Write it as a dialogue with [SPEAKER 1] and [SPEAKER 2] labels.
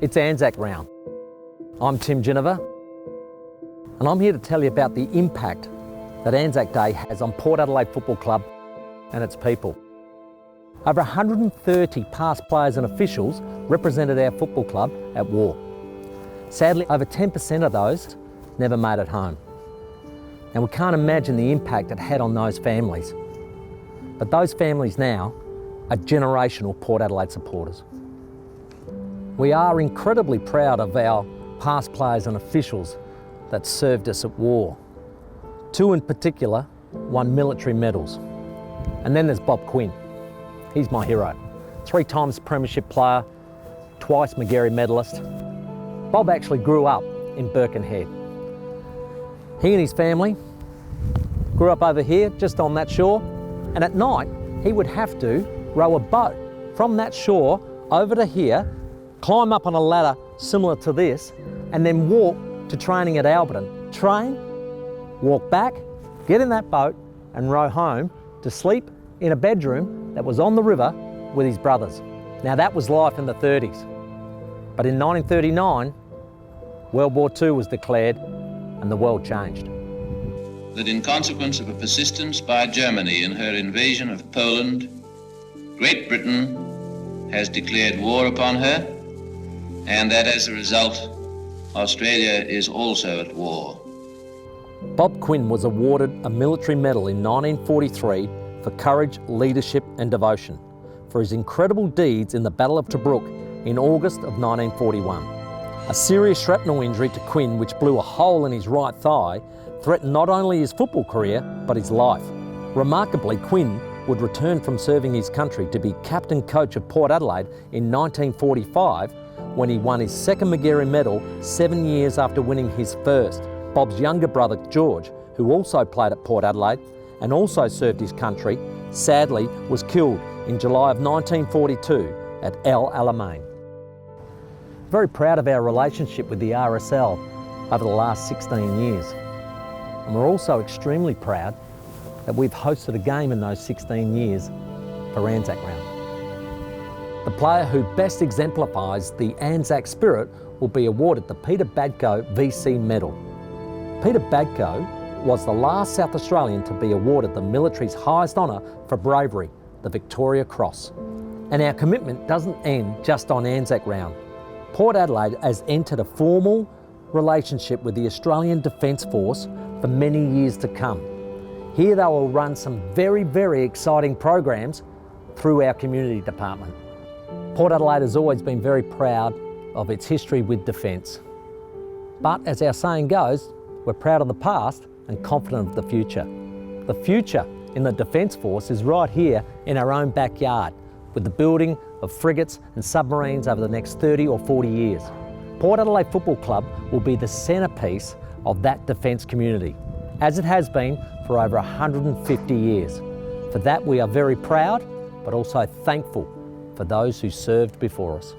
[SPEAKER 1] It's ANZAC Round. I'm Tim Ginniver, and I'm here to tell you about the impact that ANZAC Day has on Port Adelaide Football Club and its people. Over 130 past players and officials represented our football club at war. Sadly, over 10% of those never made it home. And we can't imagine the impact it had on those families. But those families now are generational Port Adelaide supporters. We are incredibly proud of our past players and officials that served us at war. Two in particular won military medals. And then there's Bob Quinn. He's my hero. 3 times premiership player, twice Magarey medalist. Bob actually grew up in Birkenhead. He and his family grew up over here, just on that shore, and at night he would have to row a boat from that shore over to here, climb up on a ladder similar to this, and then walk to training at Alberton. Train, walk back, get in that boat and row home to sleep in a bedroom that was on the river with his brothers. Now that was life in the 30s. But in 1939, World War II was declared and the world changed.
[SPEAKER 2] That in consequence of a persistence by Germany in her invasion of Poland, Great Britain has declared war upon her, and that as a result, Australia is also at war.
[SPEAKER 1] Bob Quinn was awarded a military medal in 1943 for courage, leadership and devotion for his incredible deeds in the Battle of Tobruk in August of 1941. A serious shrapnel injury to Quinn, which blew a hole in his right thigh, threatened not only his football career, but his life. Remarkably, Quinn would return from serving his country to be captain coach of Port Adelaide in 1945 when he won his second Magarey medal 7 years after winning his first. Bob's younger brother, George, who also played at Port Adelaide and also served his country, sadly was killed in July of 1942 at El Alamein. Very proud of our relationship with the RSL over the last 16 years. And we're also extremely proud that we've hosted a game in those 16 years for ANZAC Round. The player who best exemplifies the ANZAC spirit will be awarded the Peter Badco VC Medal. Peter Badco was the last South Australian to be awarded the military's highest honour for bravery, the Victoria Cross. And our commitment doesn't end just on ANZAC Round. Port Adelaide has entered a formal relationship with the Australian Defence Force for many years to come. Here they will run some very, very exciting programs through our community department. Port Adelaide has always been very proud of its history with defence. But as our saying goes, we're proud of the past and confident of the future. The future in the Defence Force is right here in our own backyard, with the building of frigates and submarines over the next 30 or 40 years. Port Adelaide Football Club will be the centrepiece of that defence community, as it has been for over 150 years. For that we are very proud, but also thankful for those who served before us.